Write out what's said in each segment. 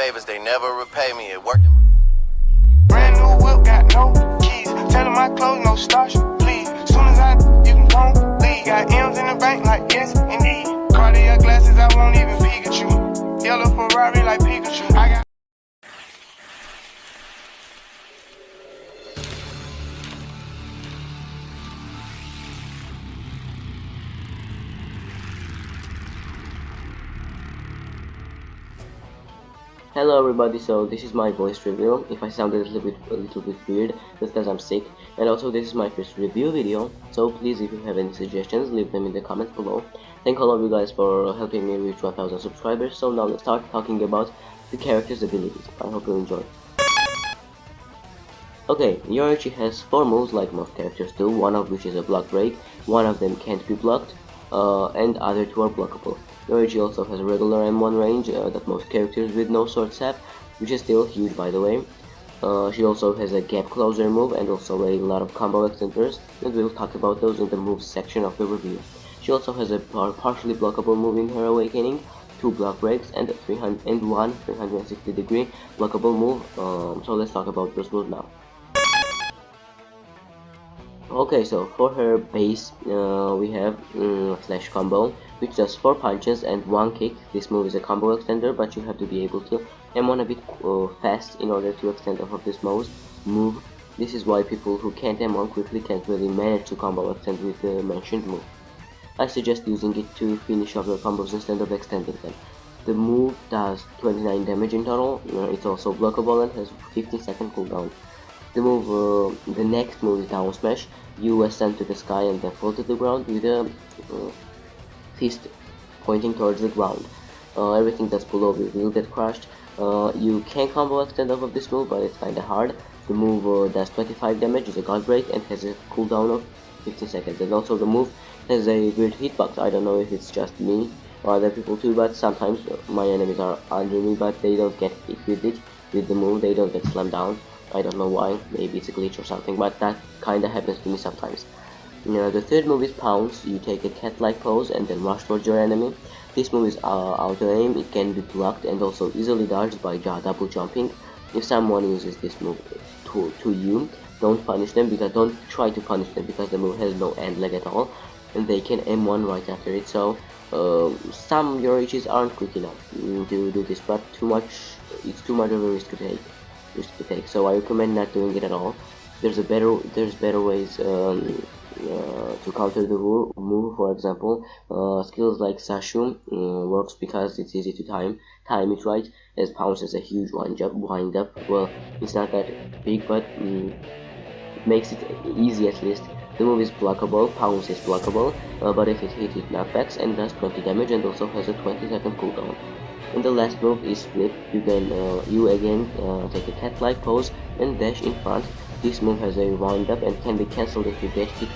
favors, they never repay me. It worked. Brand new whip, got no keys. Tell my clothes, no starch, please. Soon as you can come, leave. Got M's in the bank, like yes, indeed. Cartier glasses, I won't even Pikachu. Yellow Ferrari, like Pikachu. I got. Hello everybody, so this is my voice review. If I sounded a little bit weird, that's because I'm sick. And also this is my first review video, so please, if you have any suggestions, leave them in the comments below. Thank all of you guys for helping me reach 1000 subscribers. So now let's start talking about the character's abilities. I hope you enjoy. Okay, Yoruichi has 4 moves like most characters do, one of which is a block break, one of them can't be blocked, and other 2 are blockable. Yoruichi also has a regular M1 range that most characters with no swords have, which is still huge by the way. She also has a gap closer move and also a lot of combo extenders, and we'll talk about those in the moves section of the review. She also has a partially blockable move in her awakening, 2 block breaks, and one 360 degree blockable move, so let's talk about those moves now. Okay, so for her base, we have Flash Combo, which does 4 punches and 1 kick. This move is a combo extender, but you have to be able to M1 a bit fast in order to extend off of this move. This is why people who can't M1 quickly can't really manage to combo extend with the mentioned move. I suggest using it to finish off your combos instead of extending them. The move does 29 damage in total. It's also blockable and has 15-second cooldown. The next move is Down Smash. You ascend to the sky and then fall to the ground with a fist pointing towards the ground. Everything that's below you will get crushed. You can combo extend off of this move, but it's kinda hard. The move does 25 damage, is a guard break, and has a cooldown of 15 seconds. And also the move has a weird hitbox. I don't know if it's just me or other people too, but sometimes my enemies are under me, but they don't get hit with the move. They don't get slammed down. I don't know why, maybe it's a glitch or something, but that kinda happens to me sometimes. The third move is Pounce. You take a cat-like pose and then rush towards your enemy. This move is auto-aim, it can be blocked and also easily dodged by double jumping. If someone uses this move to you, don't try to punish them because the move has no end leg at all, and they can M1 right after it, so some Yoruichis aren't quick enough to do this, but it's too much of a risk to take, so I recommend not doing it at all. There's better ways to counter the move. For example, skills like Sashu works because it's easy to time it right, as Pounce is a huge wind up. Well, it's not that big, but it makes it easy at least. The move is blockable, Pounce is blockable, but if it hits with knockbacks and does 20 damage and also has a 20-second cooldown. And the last move is Flip. You again take a cat-like pose and dash in front. This move has a wind up and can be cancelled if you get hit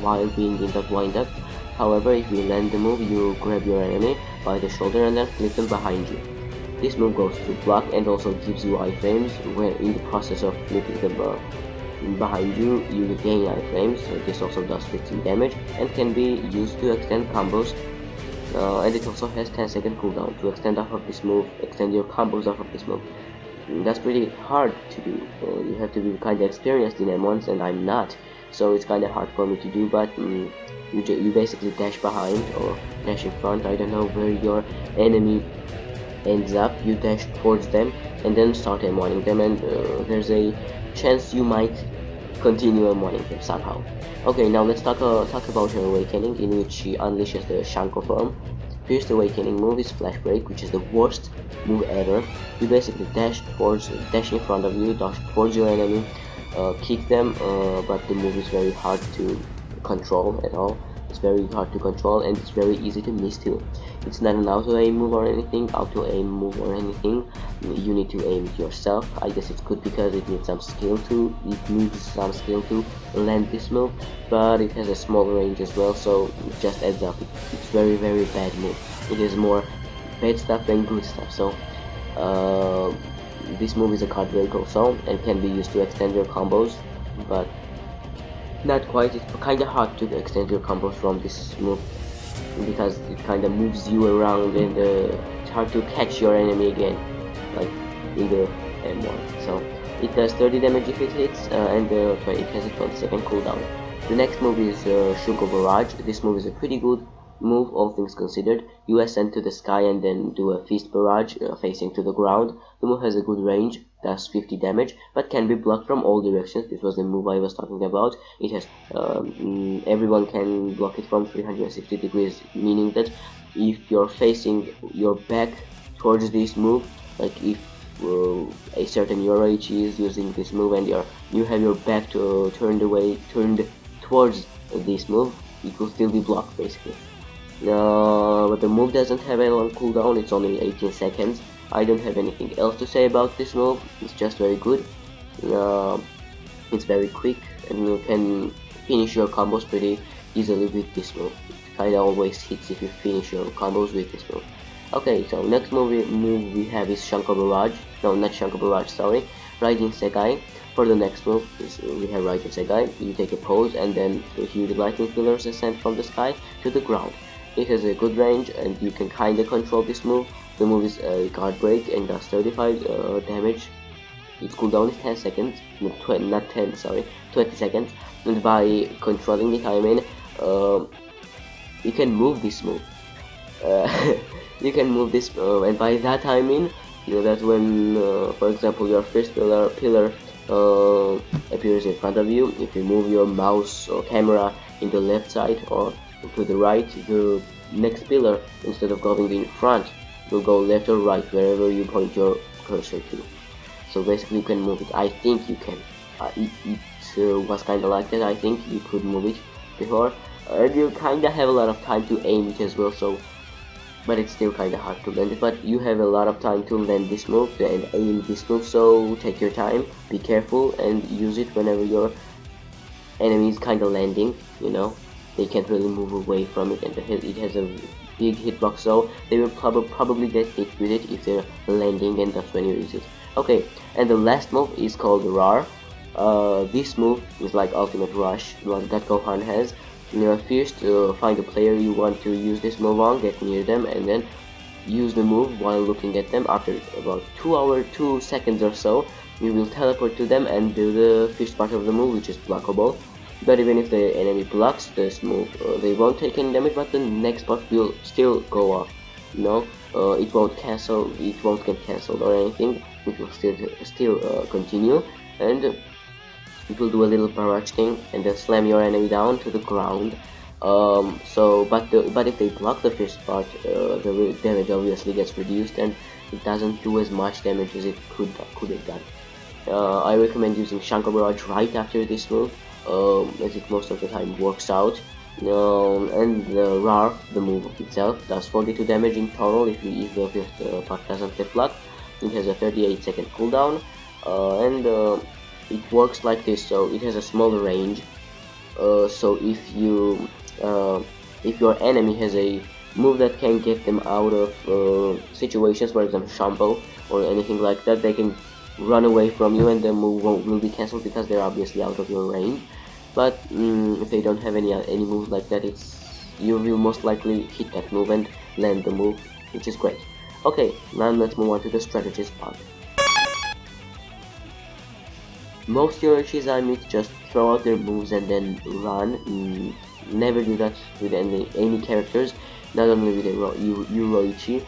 while being in that wind up. However, if you land the move, you grab your enemy by the shoulder and then flip them behind you. This move goes to block and also gives you iframes. When in the process of flipping them behind you, you gain iframes. So this also does 15 damage and can be used to extend combos. And it also has 10-second cooldown to extend your combos off of this move. That's pretty hard to do. You have to be kinda experienced in M1s, and I'm not, so it's kinda hard for me to do, but you basically dash behind or dash in front. I don't know where your enemy ends up. You dash towards them and then start M1ing them, and there's a chance you might continue M1ing them somehow. Okay, now let's talk about her awakening, in which she unleashes the Shanko form. First awakening move is Flash Break, which is the worst move ever. You basically dash in front of you, dash towards your enemy, kick them, but the move is very hard to control at all. It's very hard to control and it's very easy to miss too. It's not an auto-aim move or anything. You need to aim it yourself. I guess it's good because it needs some skill to land this move, but it has a small range as well, so just heads up, it's very bad move. It is more bad stuff than good stuff. So this move is a card break also and can be used to extend your combos, but not quite. It's kinda hard to extend your combos from this move because it kinda moves you around and it's hard to catch your enemy again. like in the M1. So it does 30 damage if it hits, and it has a 20-second cooldown. The next move is Shunko Barrage. This move is a pretty good move, all things considered. You ascend to the sky and then do a fist barrage facing to the ground. The move has a good range, does 50 damage, but can be blocked from all directions. This was the move I was talking about. It has everyone can block it from 360 degrees, meaning that if you're facing your back towards this move, like if a certain Yoruichi is using this move and you have your back turned towards this move, it will still be blocked basically. But the move doesn't have a long cooldown, it's only 18 seconds. I don't have anything else to say about this move, it's just very good. It's very quick and you can finish your combos pretty easily with this move. It kinda always hits if you finish your combos with this move. Okay, so next move we have is Shanko Barrage. No, not Shanko Barrage, sorry. Raijin Sekai. For the next move, we have Raijin Sekai. You take a pose and then huge lightning pillars ascend from the sky to the ground. It has a good range and you can kinda control this move. The move is a guard break and does 35 damage. Its cooldown is 10 seconds, not 10, sorry, 20 seconds. And by controlling it, I mean, you can move this move. You can move this, and by that I mean that when, for example, your first pillar appears in front of you, if you move your mouse or camera in the left side or to the right, the next pillar, instead of going in front, will go left or right wherever you point your cursor to. So basically you can move it. I think you can. It was kinda like that. I think you could move it before, and you kinda have a lot of time to aim it as well. So, but it's still kinda hard to land it. But you have a lot of time to land this move and aim this move. So take your time, be careful, and use it whenever your enemy is kinda landing. You know, they can't really move away from it, and it has a big hitbox, so they will probably get hit with it if they're landing, and that's when you use it. Okay, and the last move is called RAR. This move is like Ultimate Rush, that Gohan has. First, find a player you want to use this move on, get near them, and then use the move while looking at them. After about 2 seconds or so, you will teleport to them and do the first part of the move, which is blockable. But even if the enemy blocks this move, they won't take any damage, but the next part will still go off. It won't get cancelled or anything. It will still continue, and it will do a little barrage thing and then slam your enemy down to the ground. But if they block the first part, the damage obviously gets reduced and it doesn't do as much damage as it could have done. I recommend using Shanko Barrage right after this move, as it most of the time works out. And the RAR, the move itself, does 42 damage in total if the first part doesn't get blocked. It has a 38-second cooldown, and it works like this. So it has a smaller range. So if your enemy has a move that can get them out of situations, for example Shampoo or anything like that, they can run away from you and the move will be cancelled because they're obviously out of your range. But if they don't have any moves like that, you will most likely hit that move and land the move, which is great. Okay, now let's move on to the strategist part. Most Yoruichis I meet just throw out their moves and then run. Never do that with any characters, not only with Yoruichi.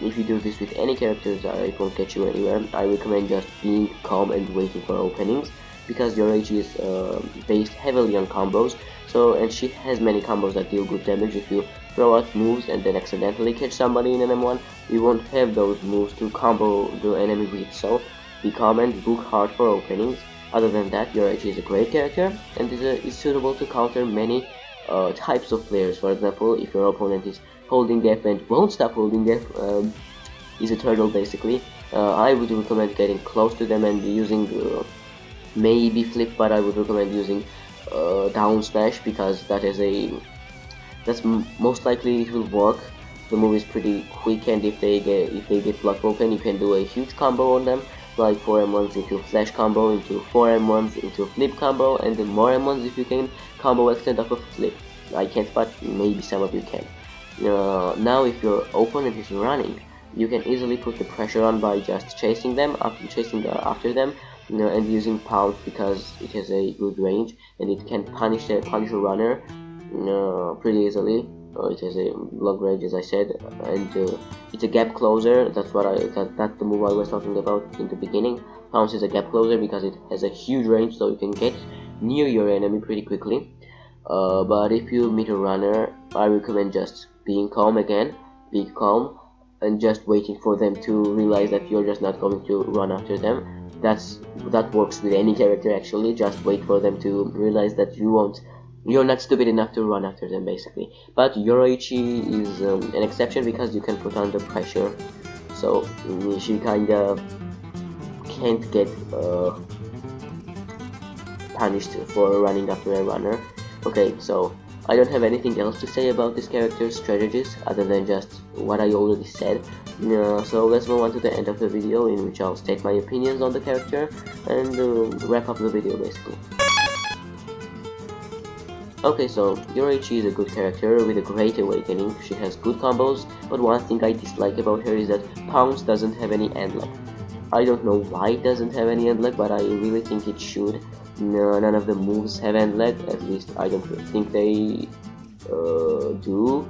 If you do this with any characters, it won't get you anywhere. I recommend just being calm and waiting for openings, because Yoruichi is based heavily on combos, and she has many combos that deal good damage. If you throw out moves and then accidentally catch somebody in an M1, you won't have those moves to combo the enemy with, so be calm and look hard for openings. Other than that, Yoruichi is a great character and is suitable to counter many types of players. For example, if your opponent is holding F and won't stop holding F, is a turtle basically, I would recommend getting close to them and using maybe flip, but I would recommend using down smash, because that's most likely it will work. The move is pretty quick, and if they get blocked open, you can do a huge combo on them, like 4 M1s into flash combo, into 4 M1s into flip combo, and then more M1s if you can combo extend off of flip. I can't, but maybe some of you can. Now if your opponent is running, you can easily put the pressure on by just chasing them, after them, and using pounce because it has a good range and it can punish a runner pretty easily. It has a long range, as I said, and it's a gap closer. That's the move I was talking about in the beginning. Pounce is a gap closer because it has a huge range, so you can get near your enemy pretty quickly. But if you meet a runner, I recommend just being calm again, be calm, and just waiting for them to realize that you're just not going to run after them. That works with any character actually. Just wait for them to realize that you're not stupid enough to run after them, basically. But Yoruichi is an exception because you can put on the pressure, so she kinda can't get punished for running after a runner. Okay, so I don't have anything else to say about this character's strategies other than just what I already said. So let's move on to the end of the video, in which I'll state my opinions on the character and wrap up the video basically. Okay, so Yoruichi is a good character with a great awakening. She has good combos, but one thing I dislike about her is that Pounce doesn't have any end lag. I don't know why it doesn't have any end lag, but I really think it should. None of the moves have end lag, at least I don't think they do.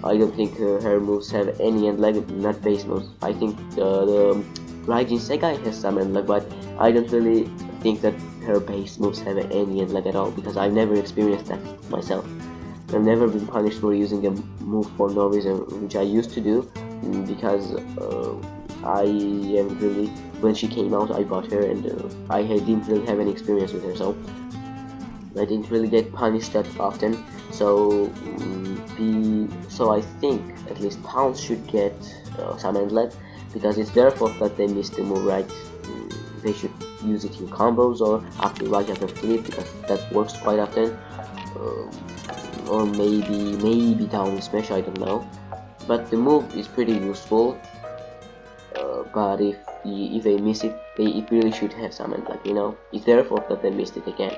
I don't think her moves have any end lag, not base moves. I think the Raijin Segai has some end lag, but I don't really think that her base moves have any end lag at all, because I've never experienced that myself. I've never been punished for using a move for no reason, which I used to do, because I am really, when she came out I bought her and I didn't really have any experience with her, so I didn't really get punished that often. So I think at least Pounce should get some end lag, because it's their fault that they missed the move, right? They should use it in combos or right after flip, because that works quite often, or maybe down smash, I don't know. But the move is pretty useful, but if they miss it, it really should have some end lag, It's their fault that they missed it again.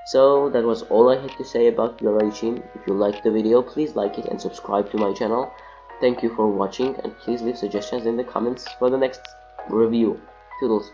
So that was all I had to say about Yoruichi. If you liked the video, please like it and subscribe to my channel. Thank you for watching, and please leave suggestions in the comments for the next review. Toodles.